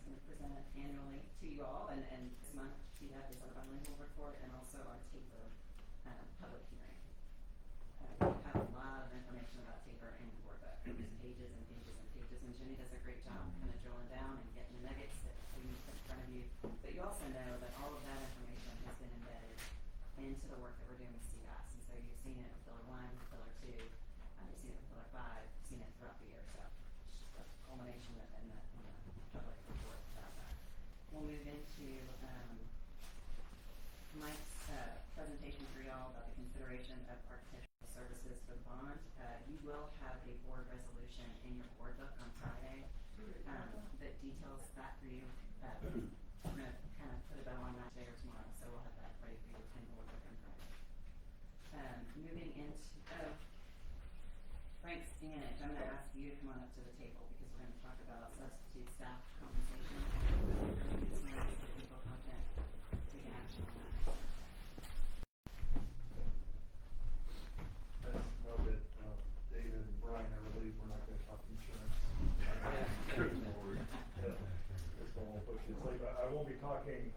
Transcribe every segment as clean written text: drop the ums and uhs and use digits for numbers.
going to present annually to you all, and this month we have is our bilingual report and also our TAPER public hearing. We have a lot of information about TAPER in the board book. There's pages and pages and pages, and Jenny does a great job kind of drilling down and getting the nuggets that we need to put in front of you. But you also know that all of that information has been embedded into the work that we're doing with CDOS, and so you've seen it with Pillar 1, Pillar 2, you've seen it with Pillar 5, you've seen it throughout the year. So it's just a culmination in the public report about that. We'll move into Mike's presentation for y'all about the consideration of architectural services for the bond. You will have a board resolution in your board book on Friday that details that for you. I'm going to kind of put a bow on that today or tomorrow, so we'll have that ready for you in the board book on Friday. Moving into Frank Stanich, I'm going to ask you to come on up to the table because we're going to talk about substitute staff compensation. People content, taking action on that. I just know that David and Brian, I believe we're not going to talk insurance. This one will push this late, but I won't be talking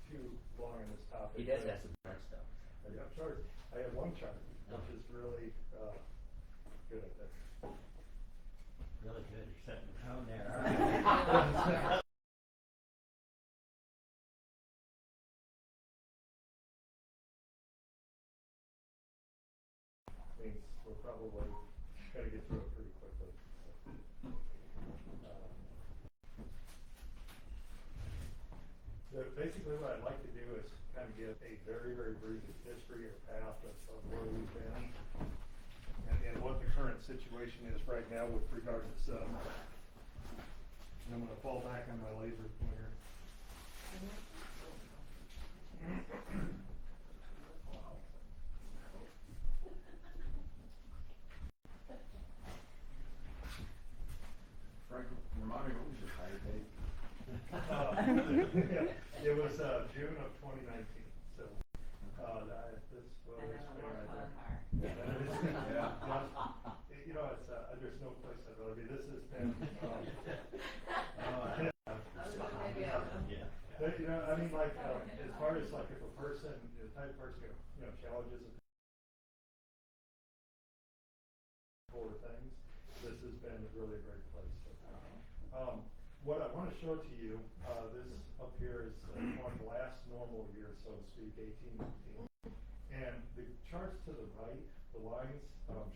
too long on this topic. He does have some chart stuff. I have charts. I have one chart, which is really good at that. Really good. You're setting the tone there. All right. Means we're probably going to get through it pretty quickly. Basically what I'd like to do is kind of give a very, very brief history or path of where we've been and what the current situation is right now with regard to subs. And I'm going to fall back on my laser pointer. Frank, remind me, what was your hire date? It was June of 2019. So this was you know, it's there's no place I'd rather be. This has been you know, I mean, like as far as like if a person, the type of person you know challenges for things, this has been really a great place. What I want to show to you, this up here is one of the last normal years, so to speak, 18-19. And the charts to the right, the lines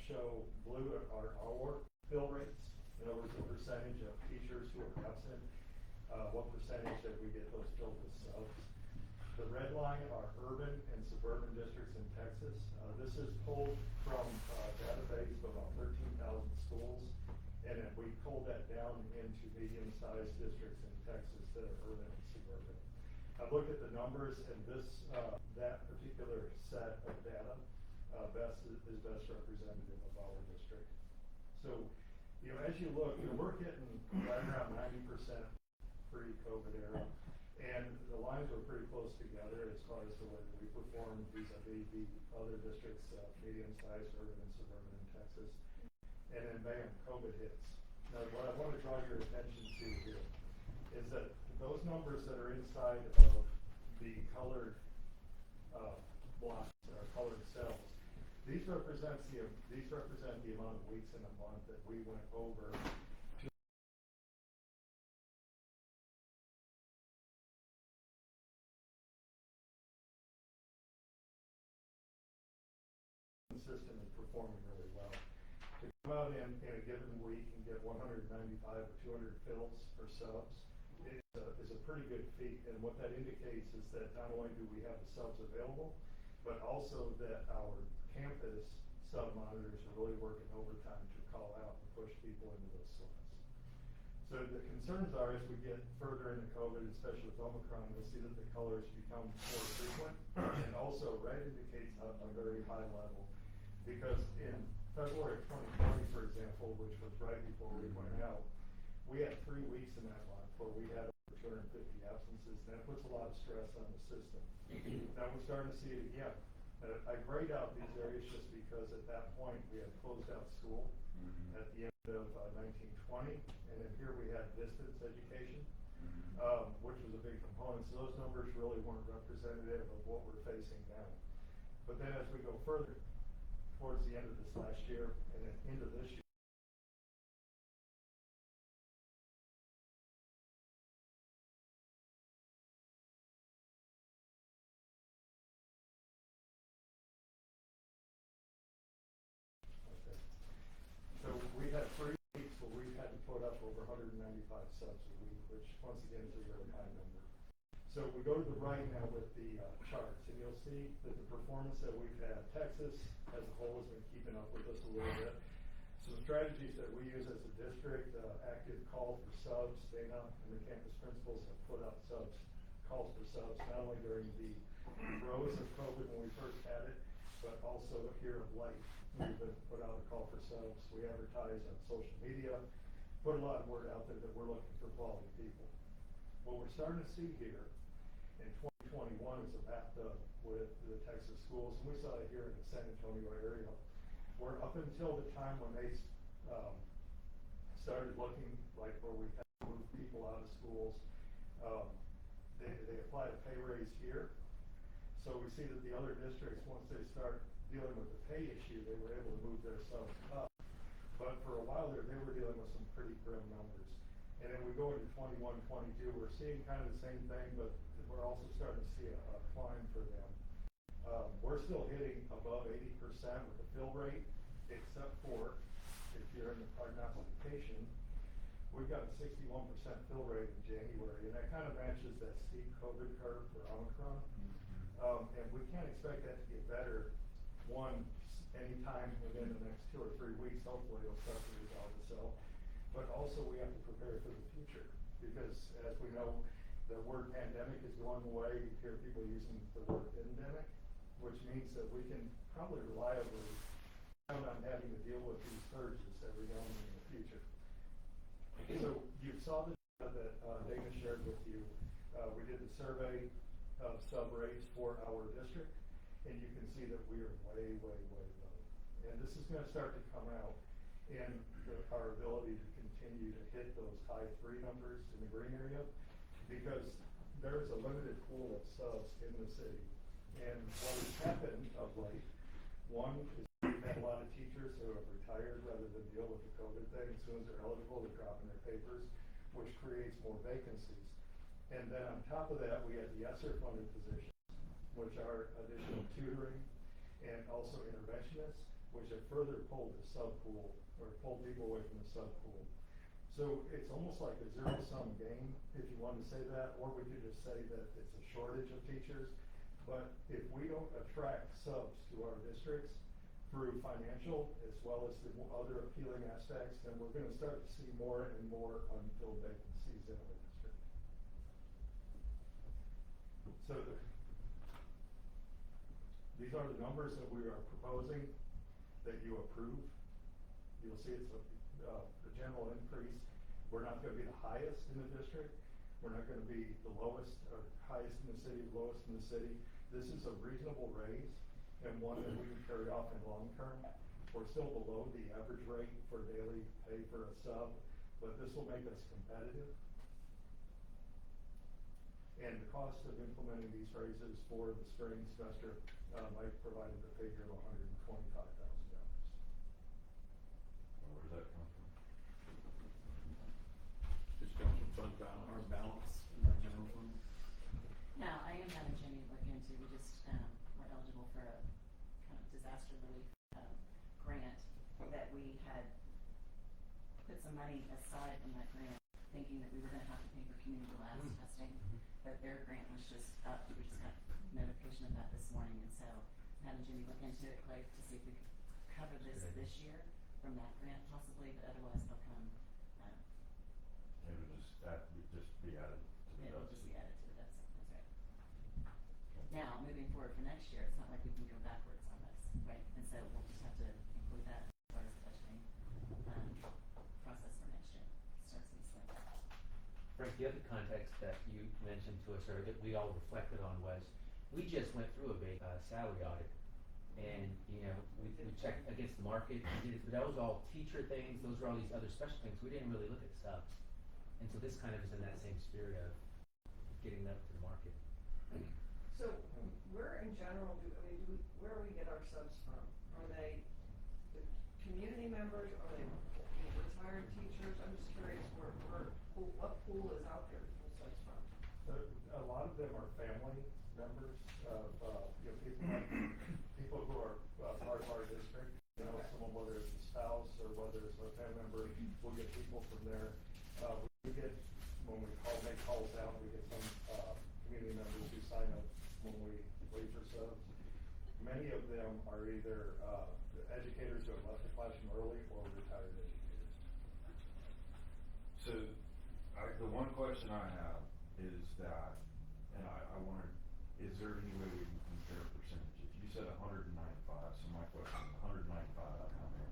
show blue are our fill rates. In other words, the percentage of teachers who are absent, what percentage that we get those filled with subs. The red line are urban and suburban districts in Texas. This is pulled from a database of about 13,000 schools. And then we pulled that down into medium-sized districts in Texas that are urban and suburban. I've looked at the numbers, and this that particular set of data is best representative of our district. So, you know, as you look, you know, we're hitting right around 90% pre-COVID era, and the lines were pretty close together as far as the way that we performed vis-a-vis the other districts, medium-sized, urban and suburban in Texas. And then bam, COVID hits. Now what I want to draw your attention to here is that those numbers that are inside of the colored blocks or colored cells, these represent the amount of weeks in a month that we went over to system and performing really well. To come out in a given week and get 195 or 200 fills or subs is a pretty good feat. And what that indicates is that not only do we have the subs available, but also that our campus sub monitors are really working overtime to call out and push people into those slots. So the concerns are as we get further into COVID, especially with Omicron, we'll see that the colors become more frequent. And also red indicates a very high level. Because in February of 2020, for example, which was right before we went out, we had 3 weeks in that month where we had over 250 absences, and that puts a lot of stress on the system. Now we're starting to see it again. I grayed out these areas just because at that point we had closed out school at the end of 1920, and then here we had distance education. which was a big component. So those numbers really weren't representative of what we're facing now. But then as we go further towards the end of this last year and then into this year, okay. So we had 3 weeks where we had to put up over 195 subs a week, which once again is a really high number. So we go to the right now with the charts, and you'll see that the performance that we've had, Texas as a whole has been keeping up with us a little bit. Some strategies that we use as a district, active call for subs. Dana and the campus principals have put out calls for subs, not only during the throes of COVID when we first had it, but also here of late. We've put out a call for subs. We advertise on social media, put a lot of word out there that we're looking for quality people. What we're starting to see here in 2021 is a bathtub with the Texas schools, and we saw it here in the San Antonio area, where up until the time when they started looking like where we had to move people out of schools, they applied a pay raise here. So we see that the other districts, once they start dealing with the pay issue, they were able to move their subs up. But for a while there, they were dealing with some pretty grim numbers. And then we go into 21, 22, we're seeing kind of the same thing, but we're also starting to see a climb for them. We're still hitting above 80% with the fill rate, except for if you're in the prognostication, we've got a 61% fill rate in January, and that kind of matches that steep COVID curve for Omicron. And we can't expect that to get better, anytime within the next 2 or 3 weeks. Hopefully it'll start to resolve itself. But also we have to prepare for the future, because as we know, the word pandemic is going away. You hear people using the word endemic, which means that we can probably reliably count on having to deal with these surges every now and then in the future. So you saw the data that Dana shared with you. We did the survey of sub rates for our district, and you can see that we are way, way, way low. And this is going to start to come out in our ability to continue to hit those high 3 numbers in the green area, because there's a limited pool of subs in the city. And what has happened of late, one is we've had a lot of teachers who have retired rather than deal with the COVID thing. As soon as they're eligible, they're dropping their papers, which creates more vacancies. And then on top of that, we have the ESSER funded positions, which are additional tutoring and also interventionists, which have further pulled the sub pool, or pulled people away from the sub pool. So it's almost like a zero-sum game, if you want to say that, or we could just say that it's a shortage of teachers. But if we don't attract subs to our districts through financial as well as the other appealing aspects, then we're going to start to see more and more unfilled vacancies in our district. So these are the numbers that we are proposing that you approve. You'll see it's a general increase. We're not going to be the highest in the district. We're not going to be the lowest or highest in the city, lowest in the city. This is a reasonable raise and one that we can carry off in long term. We're still below the average rate for daily pay for a sub, but this will make us competitive. And the cost of implementing these raises for the spring semester, Mike provided the figure of $125,000. Where does that come from? Just comes from fund balance, our balance in our general fund? Now, I am having Jenny look into, we just were eligible for a kind of disaster relief grant that we had put some money aside from that grant, thinking that we were going to have to pay for community labs testing, but their grant was just up. We just got notification of that this morning, and so having Jenny look into it, Clay, to see if we could cover this year from that grant possibly, but otherwise it'll come. It would just be added to the It'll budget. just be added to the debt, that's right. Now, moving forward for next year, it's not like we can go backwards on this, right? And so we'll just have to include that as far as the budgeting process for next year. Starts in spring. Frank, the other context that you mentioned to us, or that we all reflected on, was we just went through a big salary audit. And, you know, we checked against the market, that was all teacher things, those were all these other special things. We didn't really look at subs. And so this kind of is in that same spirit of getting that to the market. So where in general where do we get our subs from? Are they the community members, are they retired teachers? I'm just curious what pool is out there to pull subs from? A lot of them are family members of, people who are part of our district. Someone, whether it's a spouse or whether it's a family member, we'll get people from there. We get, when we make calls out, we get some, community members who sign up when we wait for subs. Many of them are either, educators who have left the classroom early or retired educators. So, the one question I have is that, and I wondered, is there any way we can compare percentages? You said 195, so my question is 195 out of how many?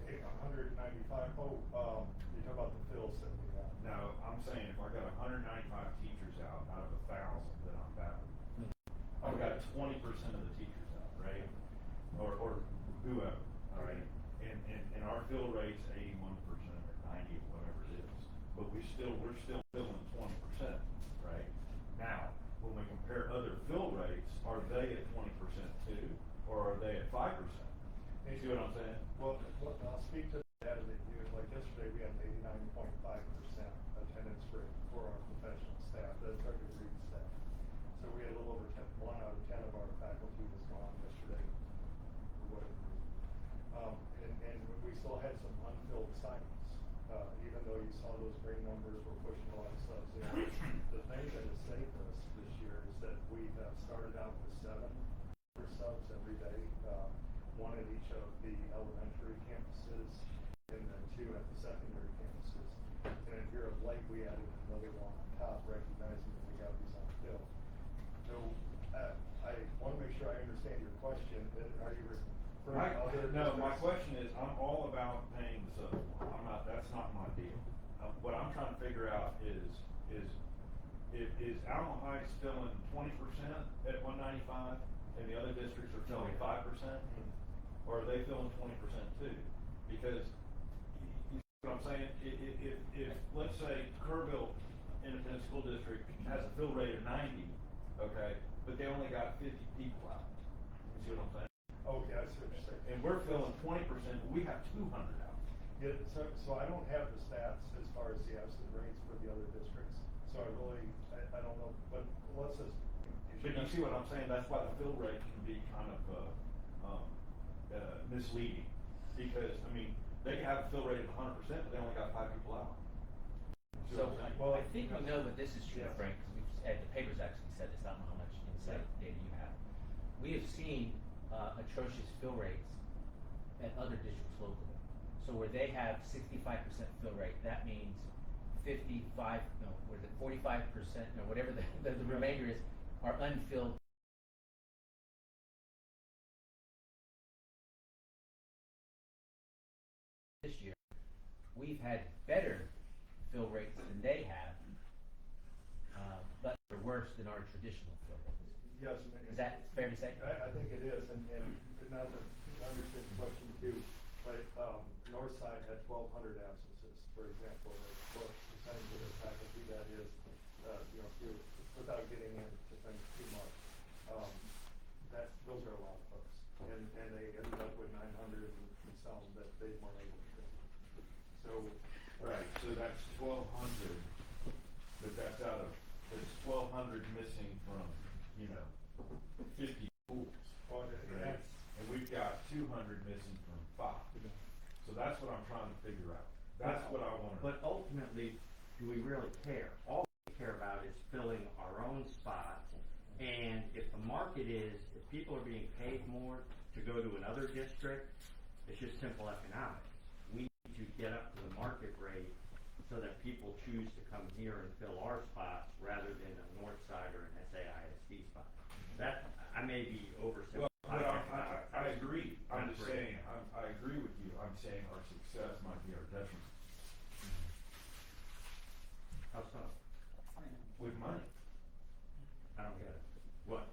Okay, 195, you're talking about the fills that we have. No, I'm saying if I got 195 teachers out of 1,000, then I'm bad. I've got 20% of the teachers out, right? Or whoever, all right? And our fill rate's 81% or 90, whatever it is. But we're still filling 20%, right? Now, when we compare other fill rates, are they at 20% too, or are they at 5%? You see what I'm saying? Well, I'll speak to that as like yesterday, we had an 89.5% attendance rate for our professional staff, that's our degree staff. So we had a little over 1 out of 10 of our faculty was gone yesterday, for whatever reason. And we still had some unfilled assignments, even though you saw those green numbers, we're pushing a lot of subs in. The thing that has saved us this year is that we have started out with 7 subs every day, 1 at each of the elementary campuses, and then 2 at the secondary campuses. And here of late, we added another one on top, recognizing that we have these unfilled. So, I want to make sure I understand your question. Are you referring to other? No, my question is, I'm all about paying the sub. That's not my deal. What I'm trying to figure out is Alma Heights filling 20% at 195, and the other districts are filling 5%? Or are they filling 20% too? Because, you see what I'm saying? If let's say Kerrville Independent School District has a fill rate of 90, okay, but they only got 50 people out. You see what I'm saying? Okay, I see what you're saying. And we're filling 20%, we have 200 out. Yeah, so I don't have the stats as far as the absent rates for the other districts. So I don't know, but let's just. But you see what I'm saying? That's why the fill rate can be kind of misleading. Because, I mean, they can have a fill rate of 100%, but they only got 5 people out. See So, what I'm saying? Well, I think we know that this is true, yeah. Frank, because the papers actually said this, I don't know how much insight data you have. We have seen atrocious fill rates at other districts locally. So where they have 65% fill rate, that means 45, no, what is it, 45%, no, whatever the remainder is, are unfilled. This year, we've had better fill rates than they have, but they're worse than our traditional fill rates. Yes. Is that fair to say? I think it is, and not to understand the question too, but Northside had 1,200 absences, for example, what percentage of their faculty that is, without getting into things too much. Those are a lot of folks, and they ended up with 900 and some that they weren't able to do. So. Right, so that's 1,200, but that's 1,200 missing from, 50 schools. Well, Right? And we've got 200 missing from 5. So that's what I'm trying to figure out. That's what I want to. But ultimately, do we really care? All we care about is filling our own spots. And if the market is, if people are being paid more to go to another district, it's just simple economics. We need to get up to the market rate so that people choose to come here and fill our spots rather than a Northside or an SAISD spot. That, I may be oversimplifying. Well, I agree. I'm just saying, I agree with you. I'm saying our success might be our detriment. How so? With money. I don't get it. What?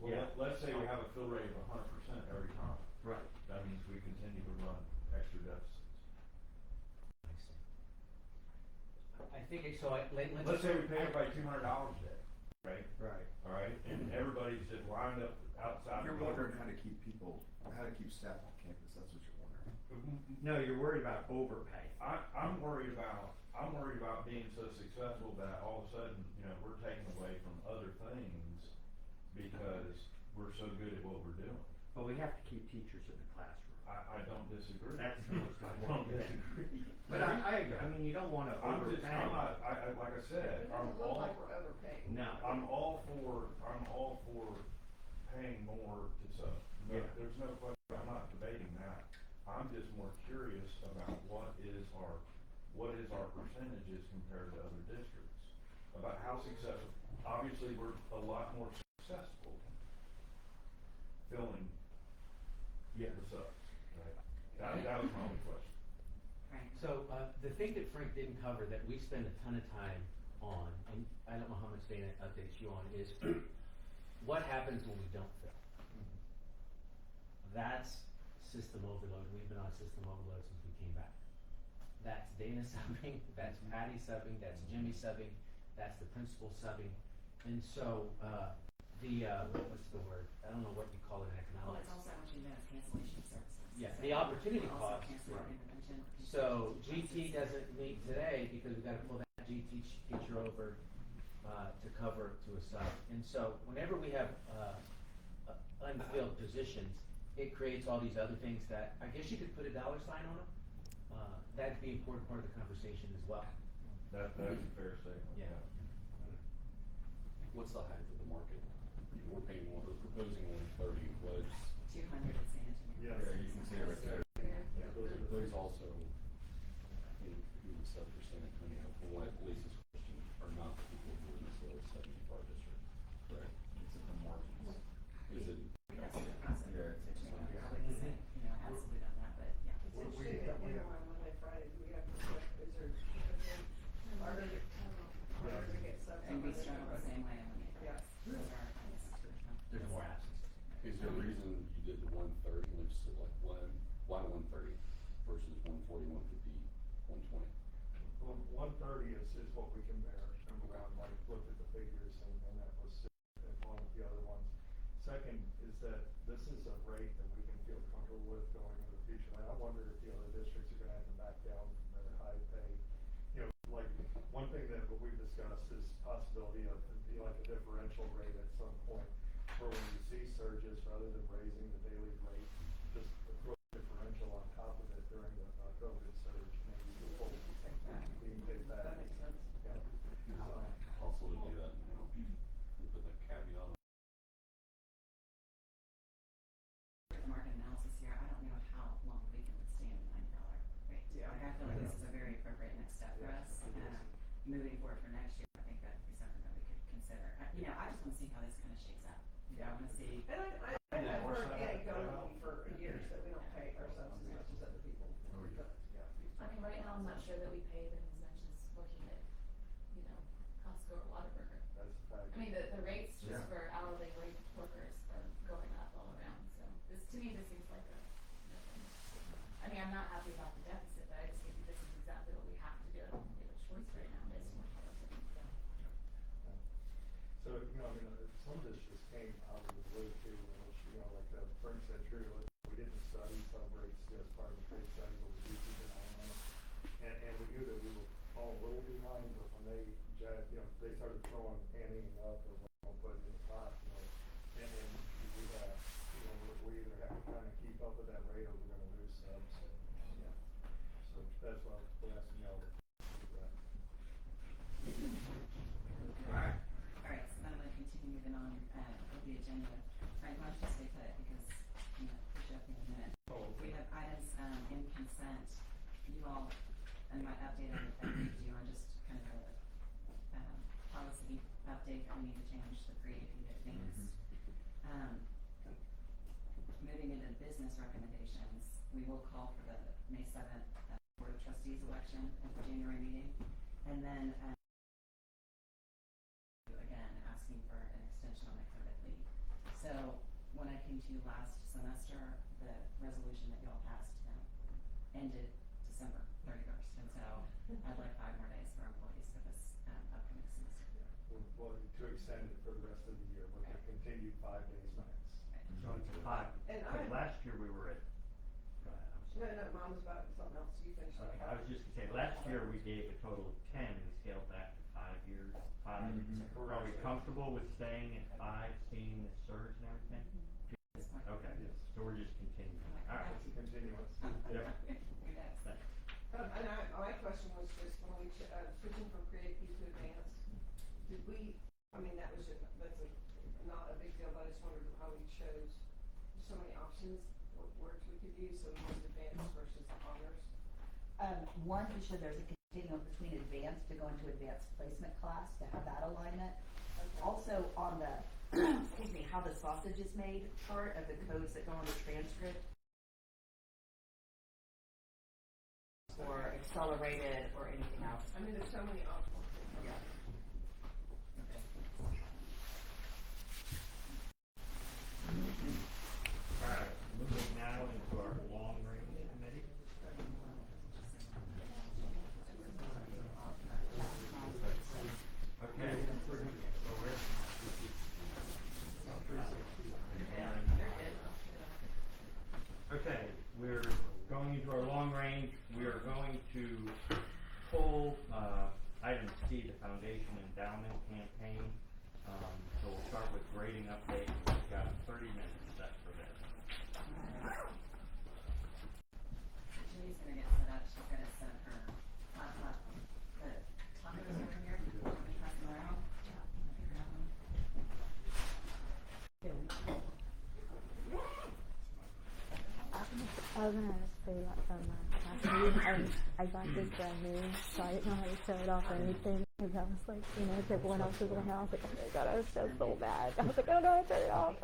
Well, Yeah. let's say we have a fill rate of 100% every time. Right. That means we continue to run extra deficits. I think, so let's. Let's say we pay everybody $200 a day, right? Right. All right, and everybody's just lined up outside. You're the door. wondering how to keep people, how to keep staff on campus, that's what you're wondering. No, you're worried about overpay. I'm worried about being so successful that all of a sudden, you know, we're taking away from other things because we're so good at what we're doing. But we have to keep teachers in the classroom. I don't disagree. That's the most I don't important thing. disagree. But I agree, I mean, you don't wanna I'm overpay. not, like I said, It I'm doesn't look all, like we're overpaying. No. I'm all for paying more to sub. No, Yeah. there's no question, I'm not debating that. I'm just more curious about what is our percentages compared to other districts? About how successful, obviously, we're a lot more successful filling the subs, right? That was my only question. Right. So, the thing that Frank didn't cover that we spend a ton of time on, and I don't know how much Dana updates you on, is what happens when we don't fill? That's system overload. We've been on system overload since we came back. That's Dana subbing, that's Patty subbing, that's Jimmy subbing, that's the principal subbing. And so, what's the word? I don't know what you call it in Well, economics. it's also what you know is cancellation services. Yeah, So the opportunity also cost. cancel our intervention. So GT doesn't meet today because we gotta pull that GT teacher over, to cover to a sub. And so whenever we have, unfilled positions, it creates all these other things that, I guess you could put a dollar sign on them. That'd be an important part of the conversation as well. That's a fair statement. Yeah. What's the height of the market? We're paying more, we're proposing 130, was, 200 at San Antonio. Yes. there, you can see it right there. Yeah, those are the Those things. also, even stuff for San Antonio, from what Lisa's question, are not the people who are in this lower 75 district. Correct. It's at the margins. Is it? That's the process. Yeah, it's I would say, you know, absolute on that, but yeah. It's interesting that we don't on Monday, Friday, do we have to, is there, harder to get subs? And we on Monday, struggle the Friday? same way on Monday. Yeah. Those are our highest. There's more absences. Is there a reason you did the 130, and it's like, why 130 versus 140, 150, 120? Well, 130 is what we can bear, number one, like, looked at the figures and that was one of the other ones. Second is that this is a rate that we can feel comfortable with going into the future. And I wonder if the other districts are gonna have to back down from their high pay. You know, like, one thing that we've discussed is possibility of, like, a differential rate at some point, where when you see surges, rather than raising the daily rate, just throw a differential on top of it during the COVID surge, maybe before we can take that. That makes sense. Yeah. Also to do that, you put that caveat on. Market analysis here, I don't know how long we can withstand a $90 rate. Yeah. Like, I feel like this is a very appropriate next step for us. Moving forward for next year, I think that would be something that we could consider. You know, I just wanna see how this kinda shakes out. I wanna see. And I've heard anecdotally for years that we don't pay ourselves as much as other people. Yeah. I mean, right now, I'm not sure that we pay them as much as working at, you know, Costco or Whataburger. That's a fact. I mean, the rates just Yeah. for hourly wage workers are going up all around, so this, to me, this seems like a, I mean, I'm not happy about the deficit, but I just think this is exactly what we have to do. I don't think we have a choice right now, based on what we're doing. So, you know, I mean, some of this just came out of the blue too, which, you know, like Frank said, true, we didn't study sub rates as part of the trade study, but we did keep an eye on it. And we knew that we were all a little behind, but when they, you know, they started throwing anything up or we'll put it in the pot, you know, and we have, you know, we either have to kind of keep up with that rate or we're gonna lose subs, so, yeah. So that's why we're asking y'all to do that. Alright, so then I'm gonna continue moving on, with the agenda. Frank, why don't you stay put, because, you know, push up in a minute. We have items, in consent. You all, and my update, I read you on just kind of a, policy update that we need to change, the creative things. Moving into business recommendations, we will call for the May 7th, Board of Trustees election at the January meeting. And then, again, asking for an extension on the COVID leave. So when I came to you last semester, the resolution that y'all passed ended December 31st, and so I'd like 5 more days for employees to to extend it for the rest of the year with a continued 5 days max. So it's a 5. And But I- last year we were at, go ahead, I'm sorry. No, Mom was about something else, you finish that. Okay, I was just gonna say, last year we gave a total of 10 and we scaled back to 5 years, 5. Mhm. Are we comfortable with staying at 5, seeing the surge and everything? This point. Okay, Yes. so we're just continuing. All right. It's a continuous. Yep. Yes. Thanks. And my question was just when we, switching from Create Key to Advanced, did we, I mean, that's not a big deal, but I just wondered how we chose so many options, what words we could use, so we used Advanced versus Honors. One, to show there's a continuum between advanced to go into advanced placement class, to have that alignment. Okay. Also on the, excuse me, how the sausage is made chart of the codes that go on the transcript. Or accelerated or anything else. I mean, there's so many options. Yeah. All right, moving now into our long range committee. Okay. So okay, we're going into our long range. We are going to pull item C, the foundation endowment campaign. So we'll start with grading update. We've got 30 minutes set for this. Julie's gonna get set up, she's gonna send her, the tacos over here, let me pass them around. I was gonna say that from last meeting. I got this brand new, so I didn't know how to show it off or anything. Because I was like, you know, if everyone else was in the house, like, oh my god, I was so bad. I was like, I don't know how to turn it off.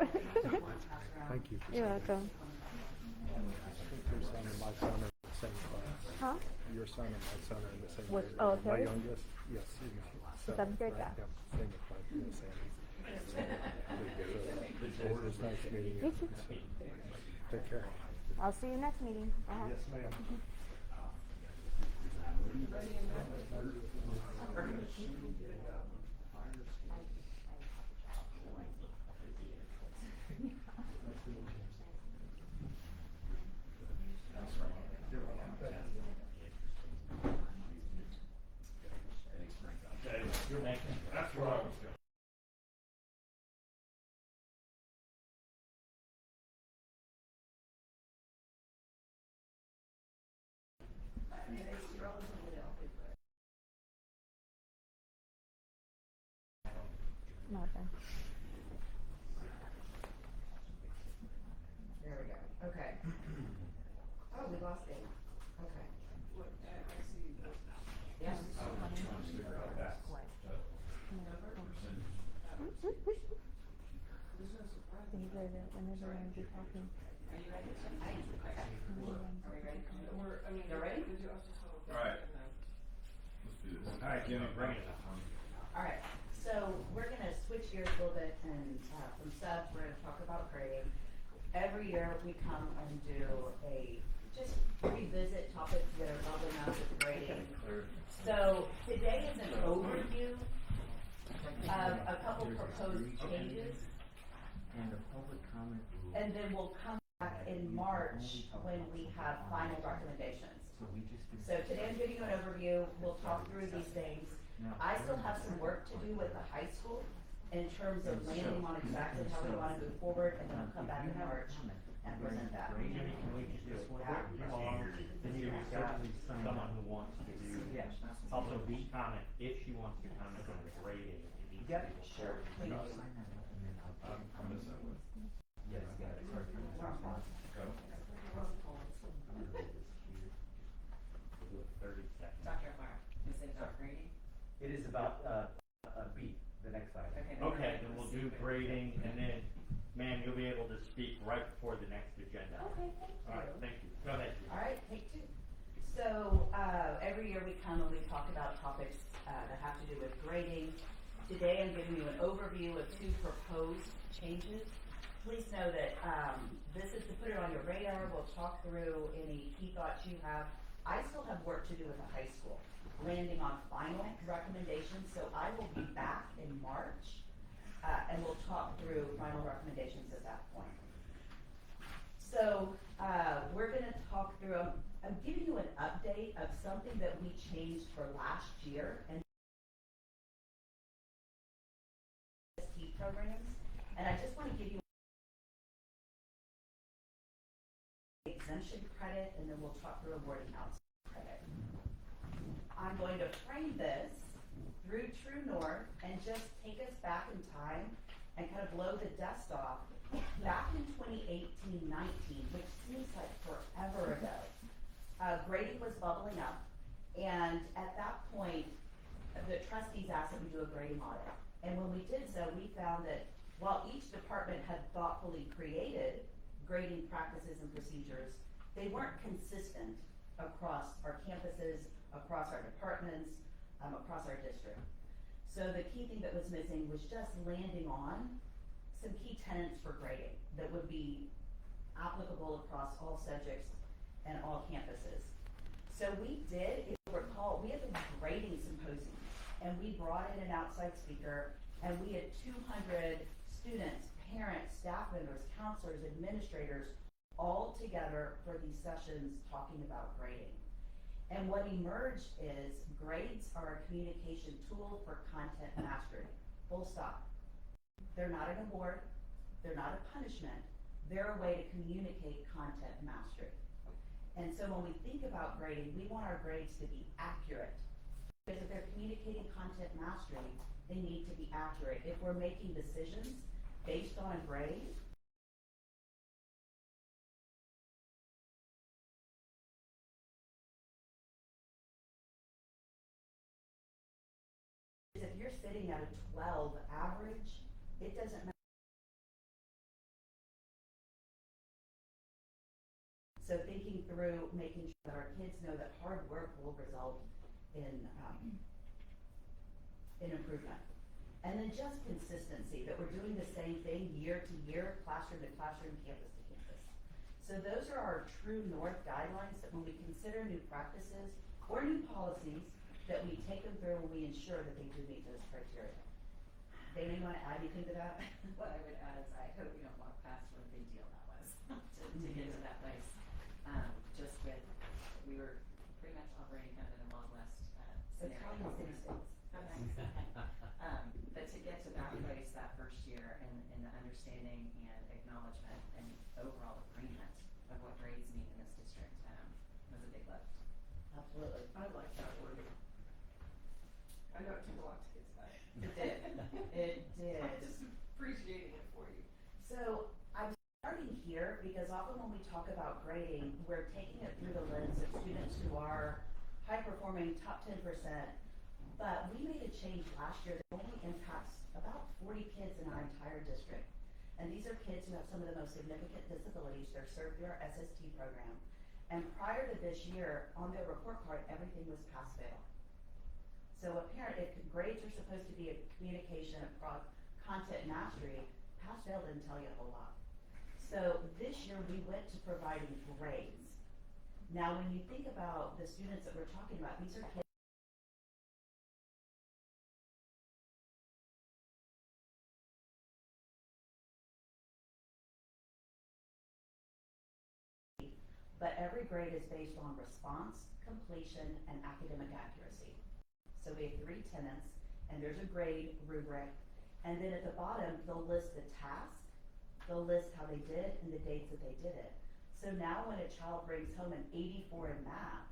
Thank you. You're welcome. Your son and my son are in the same class. Huh? Your son and my son are in the same Which- grade. oh, My Harry? youngest, yes, in the Seventh grade, right? yeah. Yep, same with my Sandy. It's nice meeting You you. too. Take care. I'll see you next meeting. Yes, ma'am. Okay, that's where I was going. Nothing. There we go. Okay. Oh, we lost it. Okay. Look, I see this. Yes. I was trying to figure out that. There's no surprise. Things are that whenever I'm be talking. Are you ready? Are we ready? You're ready? All right. Let's do this. All right, Jimmy, bring it up. All right, so we're gonna switch gears a little bit and from subs, we're gonna talk about grading. Every year we come and do just revisit topics that are bubbling up with grading. So today is an overview of a couple proposed changes. And the public comment. And then we'll come back in March when we have final recommendations. So today I'm giving you an overview, we'll talk through these things. I still have some work to do with the high school in terms of landing on exactly how we wanna move forward, and then I'll come back in March and present that. Jimmy, can we just do a quick pause? Then you've got someone who wants to do, also be comment, if she wants to comment on the grading. Yep, sure, please. I'm missing one. Yes, yeah, sorry for that. Go. 30 seconds. Dr. Amar, is it about grading? It is about, B, the next slide. Okay, then we'll do grading, and then, ma'am, you'll be able to speak right before the next agenda. Okay, thank you. All right, thank you. Go ahead. All right, take two. So, every year we come and we talk about topics that have to do with grading. Today I'm giving you an overview of two proposed changes. Please know that this is to put it on your radar. We'll talk through any key thoughts you have. I still have work to do with the high school, landing on final recommendations, so I will be back in March, and we'll talk through final recommendations at that point. So, we're gonna talk through, I'm giving you an update of something that we changed for last year and ST programs, and I just wanna give you exemption credit, and then we'll talk through awarding outside credit. I'm going to frame this through True North and just take us back in time and kind of blow the dust off. Back in 2018-19, which seems like forever ago, grading was bubbling up, and at that point, the trustees asked that we do a grading audit. And when we did so, we found that while each department had thoughtfully created grading practices and procedures, they weren't consistent across our campuses, across our departments, across our district. So the key thing that was missing was just landing on some key tenets for grading that would be applicable across all subjects and all campuses. So we did, if you recall, we had the grading symposium, and we brought in an outside speaker, and we had 200 students, parents, staff members, counselors, administrators, all together for these sessions talking about grading. And what emerged is grades are a communication tool for content mastery, full stop. They're not an award, they're not a punishment, they're a way to communicate content mastery. And so when we think about grading, we want our grades to be accurate. Because if they're communicating content mastery, they need to be accurate. If we're making decisions based on a grade, if you're sitting at a 12 average, it doesn't matter. So thinking through making sure that our kids know that hard work will result in improvement. And then just consistency, that we're doing the same thing year to year, classroom to classroom, campus to campus. So those are our True North guidelines that when we consider new practices or new policies, that we take them through and we ensure that they do meet those criteria. Dana, you want to add anything to that? What I would add is I hope we don't walk past what a big deal that was to get to that place. Just with, we were pretty much operating kind of in a Wild West It's how scenario. you city states. But to get to that place that first year and the understanding and acknowledgement and overall agreement of what grades mean in this district was a big lift. Absolutely. I like that word. I know it took a lot to get to that. It did. It did. I'm just appreciating it for you. So I'm starting here because often when we talk about grading, we're taking it through the lens of students who are high performing, top 10%. But we made a change last year that only impacts about 40 kids in our entire district. And these are kids who have some of the most significant disabilities. They're served through our SST program. And prior to this year, on their report card, everything was pass-fail. So a parent, if grades are supposed to be a communication of content mastery, pass-fail didn't tell you a whole lot. So this year we went to providing grades. Now when you think about the students that we're talking about, these are kids but every grade is based on response, completion, and academic accuracy. So we have 3 tenets, and there's a grade rubric, and then at the bottom, they'll list the task, they'll list how they did it, and the dates that they did it. So now when a child brings home an 84 in math,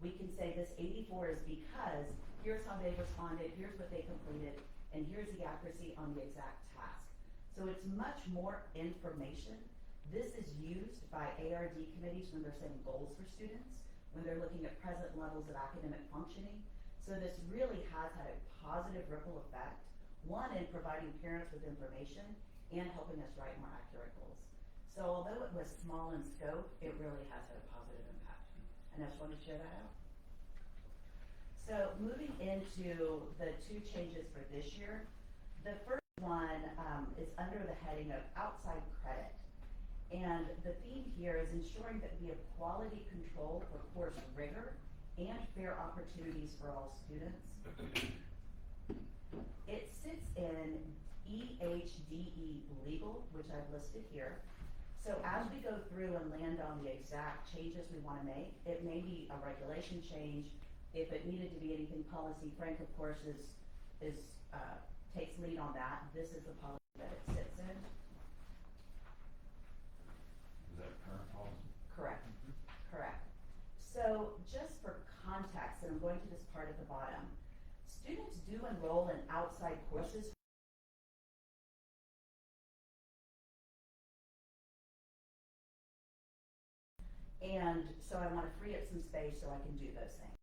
we can say this 84 is because here's how they responded, here's what they completed, and here's the accuracy on the exact task. So it's much more information. This is used by ARD committees when they're setting goals for students, when they're looking at present levels of academic functioning. So this really has had a positive ripple effect, one in providing parents with information and helping us write more accurate goals. So although it was small in scope, it really has had a positive impact. And I just wanted to share that out. So moving into the 2 changes for this year, the first one is under the heading of outside credit. And the theme here is ensuring that we have quality control for course rigor and fair opportunities for all students. It sits in EHDE legal, which I've listed here. So as we go through and land on the exact changes we want to make, it may be a regulation change. If it needed to be anything policy, Frank, of course, takes lead on that. This is the policy that it sits in. Is that current policy? Correct. Correct. So just for context, and I'm going to this part at the bottom, students do enroll in outside courses. And so I want to free up some space so I can do those things.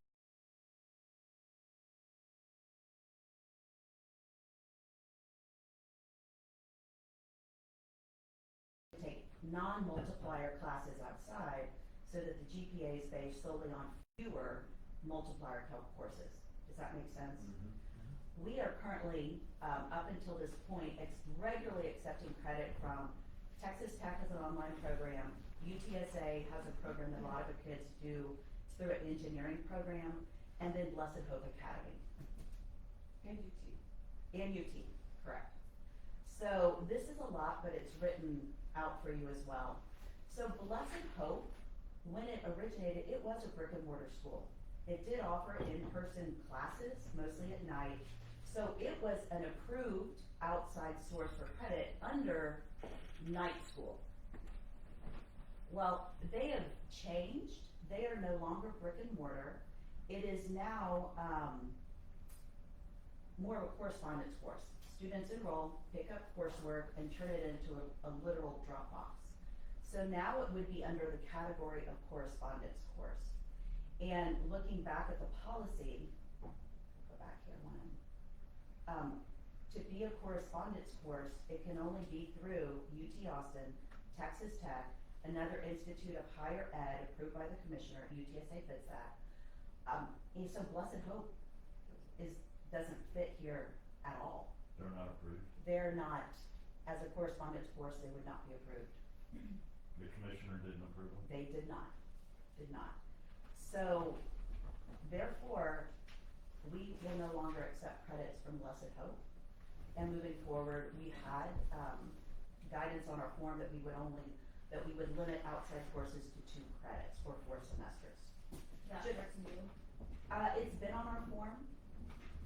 Take non-multiplier classes outside so that the GPA is based solely on fewer multiplier courses. Does that make sense? We are currently, up until this point, regularly accepting credit from Texas Tech as an online program. UTSA has a program that a lot of the kids do. It's through an engineering program. And then Blessed Hope Academy. And UT. And UT, correct. So this is a lot, but it's written out for you as well. So Blessed Hope, when it originated, it was a brick and mortar school. It did offer in-person classes, mostly at night. So it was an approved outside source for credit under night school. Well, they have changed. They are no longer brick and mortar. It is now more of a correspondence course. Students enroll, pick up coursework, and turn it into a literal Dropbox. So now it would be under the category of correspondence course. And looking back at the policy, go back here one. To be a correspondence course, it can only be through UT Austin, Texas Tech, another institute of higher ed approved by the commissioner. UTSA fits that. And so Blessed Hope doesn't fit here at all. They're not approved? They're not, as a correspondence course, they would not be approved. The commissioner didn't approve them? They did not. So, therefore, we will no longer accept credits from Blessed Hope. And moving forward, we had guidance on our form that we would limit outside courses to 2 credits for 4 semesters. That's new. It's been on our form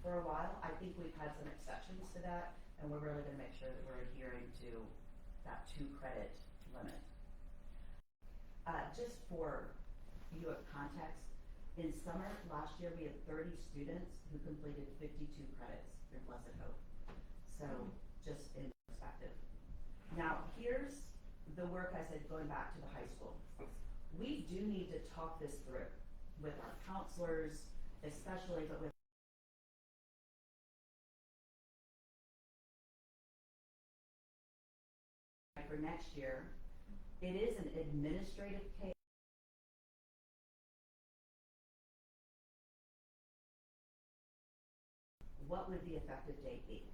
for a while. I think we've had some exceptions to that, and we're really going to make sure that we're adhering to that 2 credit limit. Just for you at context, in summer last year we had 30 students who completed 52 credits through Blessed Hope. So just in perspective. Now here's the work I said going back to the high school. We do need to talk this through with our counselors, especially, but with for next year. It is an administrative case. What would the effective date be?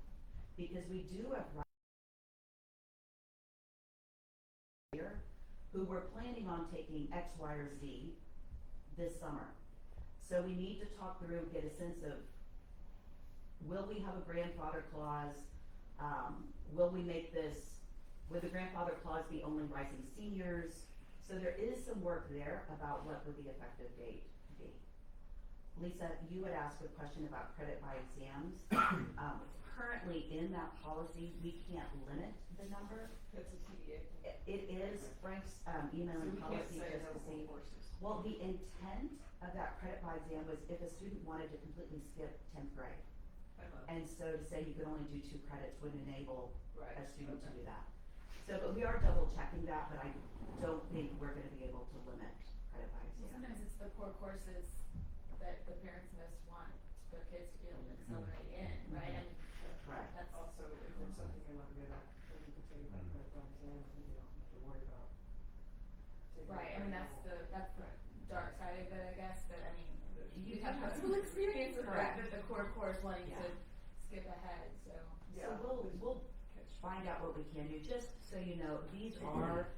Because we do have here who were planning on taking X, Y, or Z this summer. So we need to talk through, get a sense of, will we have a grandfather clause? Will we make this, would the grandfather clause be only rising seniors? So there is some work there about what would the effective date be. Lisa, you had asked a question about credit by exams. Currently in that policy, we can't limit the number. That's a TDA. It is Frank's emailing policy just to see. Well, the intent of that credit by exam was if a student wanted to completely skip 10th grade. And so to say you could only do 2 credits would enable a student to do that. So, but we are double checking that, but I don't think we're going to be able to limit credit by exam. Sometimes it's the core courses that the parents most want their kids to be able to accelerate in, right? And Right. that's Also, if it's something you're not good at, then you can take that credit by exam and you don't have to worry about. right. I mean, that's the dark side of it, I guess. But I mean, you have personal experience with Correct. the core course wanting Yeah. to skip ahead. So So we'll find out what we can do. Just so you know, these are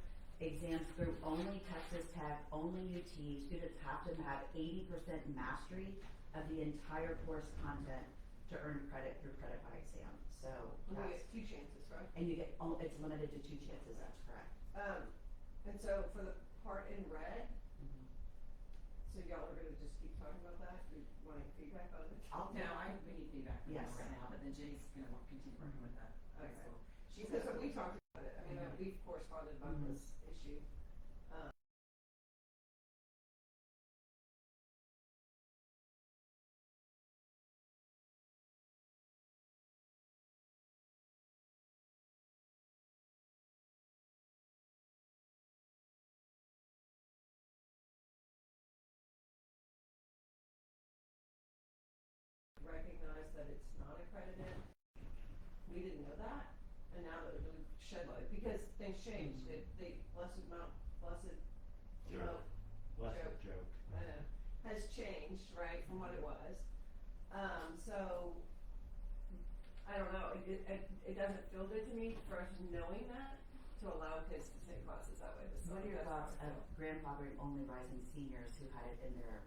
exams through only Texas Tech, only UT. Students have to have 80% mastery of the entire course content to earn credit through credit by exam. So We that's, get 2 chances, right? and you get, it's limited to 2 chances, that's correct. And so for the part in red, so y'all are gonna just keep talking about that, you wanting feedback on it? I'll No, we need feedback from Yes. them right now, but then Jenny's gonna continue working with that. Okay. So she's Because gonna- we talked about it, I mean, Mhm. we've corresponded about Mhm. this issue. Recognize that it's not accredited. We didn't know that, and now that we've shed light, because things changed, the blessed Mount, Joke. Less of a joke. has changed, right, from what it was. So, I don't know, it doesn't feel good to me for us knowing that, to allow kids to take classes that way this What summer. are your That's thoughts how I of feel. grandfathering only rising seniors who had it in their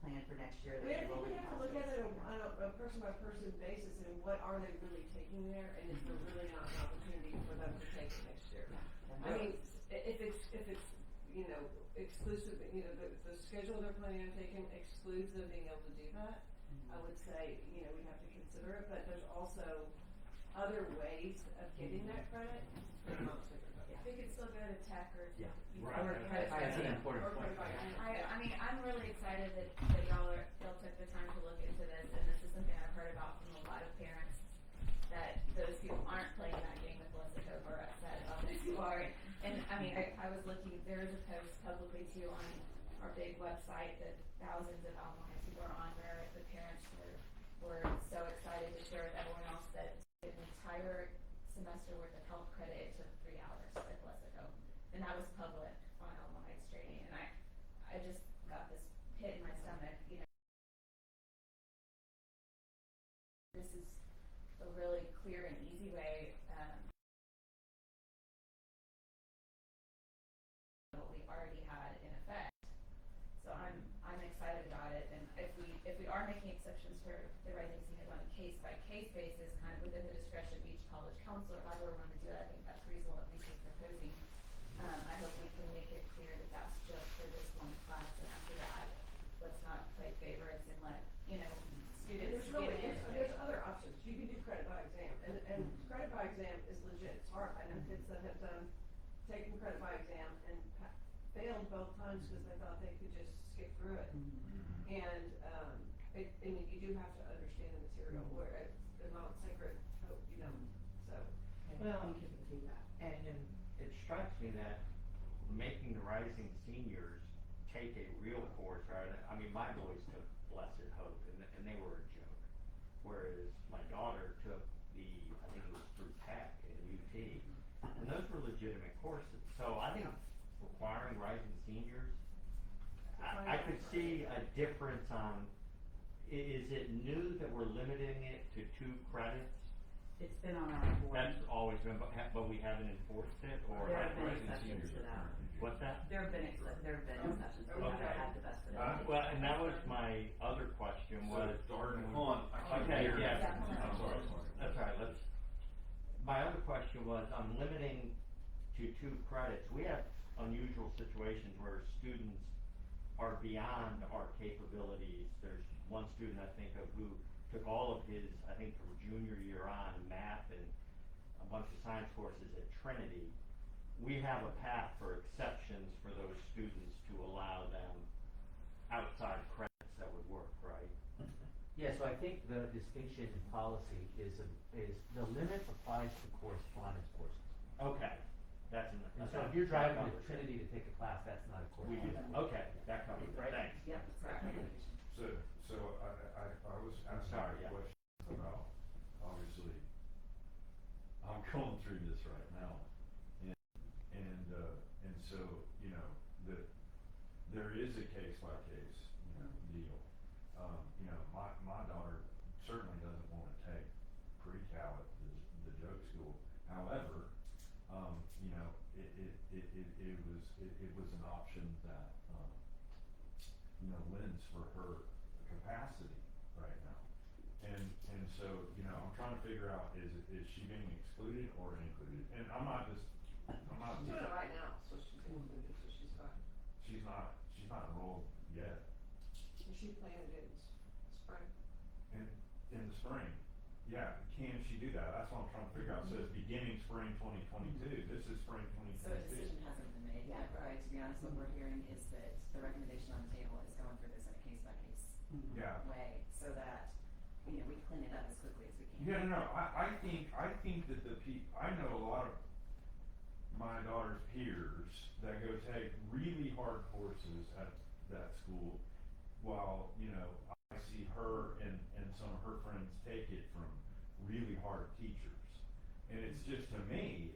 plan for next year? I mean, I think we have to look at it on a person by person basis, and what are they really taking there, and is there really not an opportunity for them to take it next year? I mean, if it's, you know, exclusive, you know, the schedule they're planning on taking excludes them being able to do that, I would say, you know, we have to consider it, but there's also other ways of getting that credit. We could still go to tech or. Yeah. you Right. know, Or credit by That's an exam. important Or point. credit by exam. I mean, I'm really excited that y'all took the time to look into this, and this is something I've heard about from a lot of parents, that those who aren't playing that game with Blessed Hope are upset about this who are. And I mean, I was looking, there is a post publicly too on our big website that thousands of alumni who are on, where the parents were so excited to share with everyone else that an entire semester worth of health credit, it took 3 hours at Blessed Hope. And that was public on Alumni's training, and I just got this pit in my stomach, you know. This is a really clear and easy way, what we already had in effect. So I'm excited about it, and if we are making exceptions for the rising seniors on a case by case basis, kind of within the discretion of each college counselor, however we want to do it, I think that's reasonable at least with proposing. I hope we can make it clear that that's just for this one class, and after that, let's not play favorites and let, you know, students There's really, get in. there's other options, you can do credit by exam, and credit by exam is legit, it's hard, I know kids that have taken credit by exam and failed both times because they thought they could just skip through it. And, I mean, you do have to understand the material, where it's not sacred, you know, so. Well, Thank you for the feedback. and it strikes me that making the rising seniors take a real course, right? I mean, my boys took Blessed Hope, and they were a joke. Whereas my daughter took I think it was through Tech and UT, and those were legitimate courses. So I think requiring rising seniors, I could see a difference on, is it new that we're limiting it to 2 credits? It's been on our board. That's always been, but we haven't enforced it, or? There have been Rising exceptions seniors to that. What's that? There have been exceptions, we haven't Okay. had the best of it. Well, and that was my other question was. Darden, hold on, I can't Okay, hear. yes. I'm sorry. That's all right, my other question was, I'm limiting to 2 credits. We have unusual situations where students are beyond our capabilities. There's one student I think of who took all of his, I think from junior year on, math and a bunch of science courses at Trinity. We have a path for exceptions for those students to allow them outside credits that would work, right? Yeah, so I think the distinction in policy is the limit applies to correspondence courses. Okay, that's And enough. so if you're driving to Trinity to take a class, that's not a We do, correspondence. okay, that covers it, thanks. Yep, correct. So I was I'm asking sorry, a yeah. question about, obviously, I'm going through this right now. And so, you know, there is a case by case, you know, deal. You know, my daughter certainly doesn't wanna take pre-cal at the joke school. However, you know, it it was an option that, lends for her capacity right now. And so, I'm trying to figure out, is she being excluded or included? And I'm not. She's doing it right now, so she's included, so she's fine. She's not enrolled yet. And she planned it in spring. In the spring. Yeah, can she do that? That's what I'm trying to figure out. So it's beginning spring 2022. This is spring 2022. So a decision hasn't been made yet, right? To be honest, what we're hearing is that the recommendation on the table is going through this in a case-by-case Yeah. way, so that, we clean it up as quickly as we can. Yeah, no. I think that I know a lot of my daughter's peers that go take really hard courses at that school, while I see her and some of her friends take it from really hard teachers. And it's just, to me,